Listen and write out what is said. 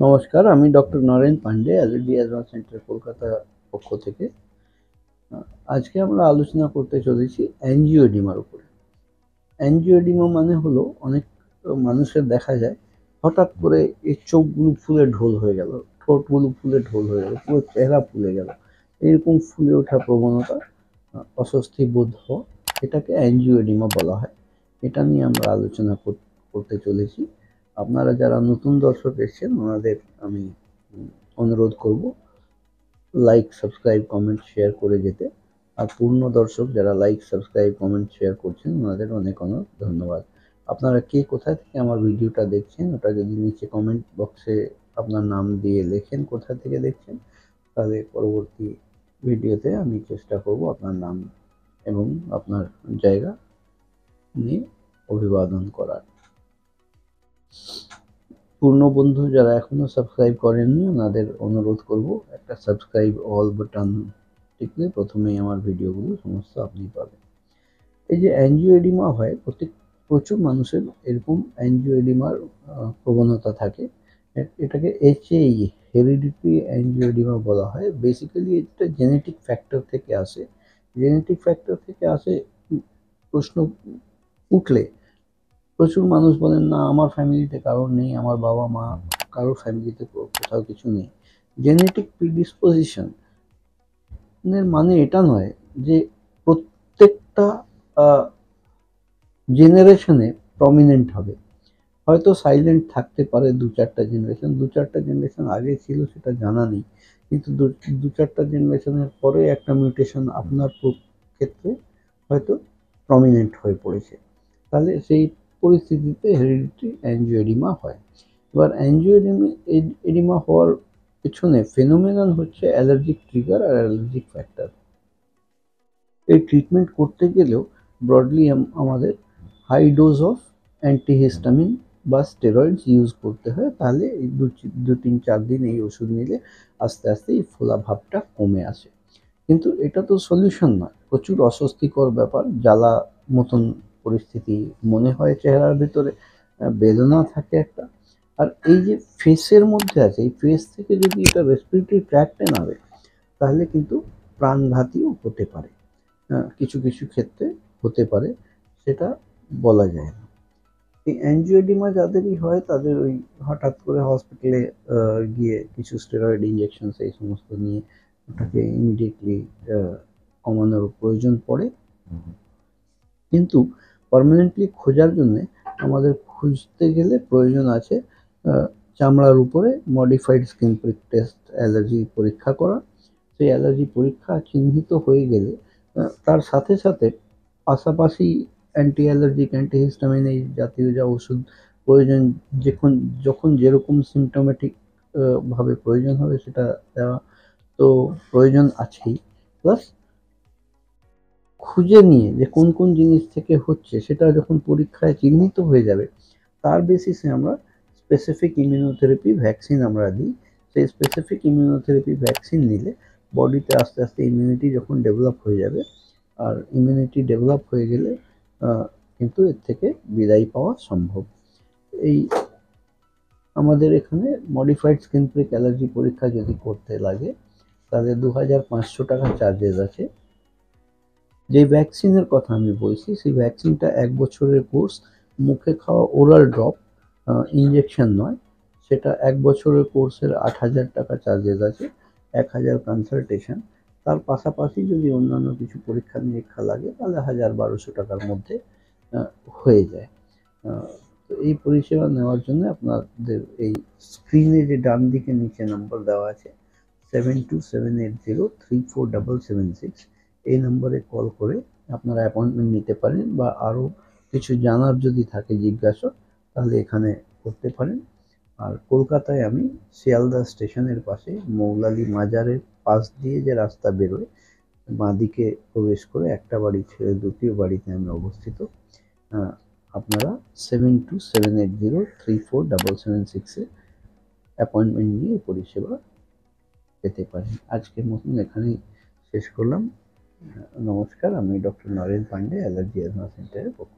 নমস্কার, আমি doctor Naren Pandey, allergy advance centre Kolkata পক্ষ থেকে। আজকে আমরা আলোচনা করতে চলেছি অ্যাঞ্জিওডিমার উপরে। অ্যাঞ্জিওডিমা মানে হলো অনেক মানুষের দেখা যায় হঠাৎ করে এই চোখগুলো ফুলে ঢোল হয়ে গেল, ঠোঁটগুলো ফুলে ঢোল হয়ে গেল, পুরো চেহারা ফুলে গেল, এরকম ফুলে ওঠা প্রবণতা, অস্বস্তি বোধ হওয়া, এটাকে অ্যাঞ্জিওডিমা বলা হয়। এটা নিয়ে আমরা আলোচনা করতে চলেছি। আপনারা যারা নতুন দর্শক এসেছেন ওনাদের আমি অনুরোধ করব লাইক, সাবস্ক্রাইব, কমেন্ট, শেয়ার করে যেতে। আর পূর্ণ দর্শক যারা লাইক, সাবস্ক্রাইব, কমেন্ট, শেয়ার করছেন ওনাদের অনেক অনেক ধন্যবাদ। আপনারা কে কোথা থেকে আমার ভিডিওটা দেখছেন ওটা যদি নিচে কমেন্ট বক্সে আপনার নাম দিয়ে লেখেন কোথা থেকে দেখছেন, তাহলে পরবর্তী ভিডিওতে আমি চেষ্টা করব আপনার নাম এবং আপনার জায়গা নিয়ে অভিবাদন করার। পূর্ণ বন্ধু যারা এখনো সাবস্ক্রাইব করেননি ওনাদের অনুরোধ করব একটা সাবস্ক্রাইব অল বাটন টিপলে প্রথমেই আমার ভিডিওগুলো সমস্ত আপনি পাবেন। এই যে অ্যাঞ্জিওএডিমা হয়, প্রচুর মানুষের এরকম অ্যাঞ্জিওএডিমার প্রবণতা থাকে। এটাকে এইচএই, হেরিডিটারি অ্যাঞ্জিওএডিমা বলা হয়। বেসিক্যালি এটা জেনেটিক ফ্যাক্টর থেকে আসে। জেনেটিক ফ্যাক্টর থেকে আসে প্রশ্ন উঠলে প্রচুর মানুষ বলেন, না আমার ফ্যামিলিতে কারোর নেই, আমার বাবা মা কারোর ফ্যামিলিতে কোথাও কিছু নেই। জেনেটিক প্রিডিসপোজিশন এর মানে এটা নয় যে প্রত্যেকটা জেনারেশনে প্রমিনেন্ট হবে। হয়তো সাইলেন্ট থাকতে পারে দু চারটা জেনারেশন আগে ছিল সেটা জানা নেই, কিন্তু দু চারটা জেনারেশনের পরে একটা মিউটেশন আপনার ক্ষেত্রে হয়তো প্রমিনেন্ট হয়ে পড়েছে, তাহলে সেই পরিস্থিতিতে হেরিডিটারি অ্যাঞ্জিওএডিমা হয়। এবার অ্যাঞ্জিওএডিমা হওয়ার পেছনে ফেনোমেনন হচ্ছে অ্যালার্জিক ট্রিগার আর অ্যালার্জিক ফ্যাক্টর। এই ট্রিটমেন্ট করতে গেলেও ব্রডলি আমাদের হাই ডোজ অফ অ্যান্টিহিস্টামিন বা স্টেরয়েডস ইউজ করতে হয়। তাহলে এই 2-3-4 দিন এই ওষুধ নিলে আস্তে আস্তে এই ফোলা ভাবটা কমে আসে। কিন্তু এটা তো সলিউশন নয়, প্রচুর অস্বস্তিকর ব্যাপার, জ্বালা মতন পরিস্থিতি মনে হয় চেহারার ভিতরে, বেদনা থাকে একটা। আর এই যে ফেসের মধ্যে আছে, এই ফেস থেকে যদি এটা রেসপিরেটরি ট্র্যাক্টে নামে তাহলে কিন্তু প্রাণঘাতীও হতে পারে। কিছু কিছু ক্ষেত্রে হতে পারে, সেটা বলা যায় না। এই অ্যাঞ্জিওএডিমা যাদেরই হয় তাদের ওই হঠাৎ করে হসপিটালে গিয়ে কিছু স্টেরয়েড ইঞ্জেকশন এই সমস্ত নিয়ে ওটাকে ইমিডিয়েটলি কমানোর প্রয়োজন পড়ে। কিন্তু পার্মানেন্টলি খোঁজার জন্য আমাদের খুঁজতে গেলে প্রয়োজন আছে চামড়ার উপরে modified skin prick test, allergy পরীক্ষা করা। সেই অ্যালার্জি পরীক্ষা চিহ্নিত হয়ে গেলে তার সাথে সাথে পাশাপাশি অ্যান্টি অ্যালার্জিক, অ্যান্টিহিস্টামিন এই জাতীয় যা ওষুধ প্রয়োজন, যখন যেরকম সিমটোমেটিক ভাবে প্রয়োজন হবে সেটা দেওয়া তো প্রয়োজন আছেই। প্লাস খুঁজে নিয়ে যে কোন কোন জিনিস থেকে হচ্ছে সেটা যখন পরীক্ষায় চিহ্নিত হয়ে যাবে, তার বেসিসে আমরা স্পেসিফিক ইমিউনোথেরাপি ভ্যাকসিন আমরা দিই। সেই স্পেসিফিক ইমিউনোথেরাপি ভ্যাকসিন নিলে বডিতে আস্তে আস্তে ইমিউনিটি যখন ডেভেলপ হয়ে যাবে, আর ইমিউনিটি ডেভেলপ হয়ে গেলে কিন্তু এর থেকে বিদায় পাওয়া সম্ভব। এই আমাদের এখানে মডিফাইড স্কিন প্রিক অ্যালার্জি পরীক্ষা যদি করতে লাগে তাহলে 2500 টাকা চার্জেস আছে। যে ভ্যাকসিনের কথা আমি বলছি সেই ভ্যাকসিনটা 1 বছরের কোর্স, মুখে খাওয়া ওরাল ড্রপ, ইঞ্জেকশন নয়। সেটা 1 বছরের কোর্সের 8000 টাকা চার্জেস আছে, 1000 কনসালটেশন। তার পাশাপাশি যদি অন্যান্য কিছু পরীক্ষা নিরীক্ষা লাগে তাহলে 1000-1200 টাকার মধ্যে হয়ে যায়। তো এই পরিষেবা নেওয়ার জন্য আপনাদের এই স্ক্রিনে যে ডান দিকে নিচে নম্বর দেওয়া আছে 7278034776, এই নম্বরে কল করে আপনারা অ্যাপয়েন্টমেন্ট নিতে পারেন, বা আরও কিছু জানার যদি থাকে জিজ্ঞাসা তাহলে এখানে করতে পারেন। আর কলকাতায় আমি শিয়ালদা স্টেশনের পাশে মৌলালি মাজারের পাশ দিয়ে যে রাস্তা বেরোয় বাঁদিকে প্রবেশ করে একটা বাড়ি ছেড়ে দ্বিতীয় বাড়িতে আমি অবস্থিত। আপনারা 7278034776-এ অ্যাপয়েন্টমেন্ট নিয়ে পরিষেবা পেতে পারেন। আজকের মতন এখানেই শেষ করলাম। নমস্কার, আমি doctor Naren Pandey, allergy advance সেন্টারের পক্ষ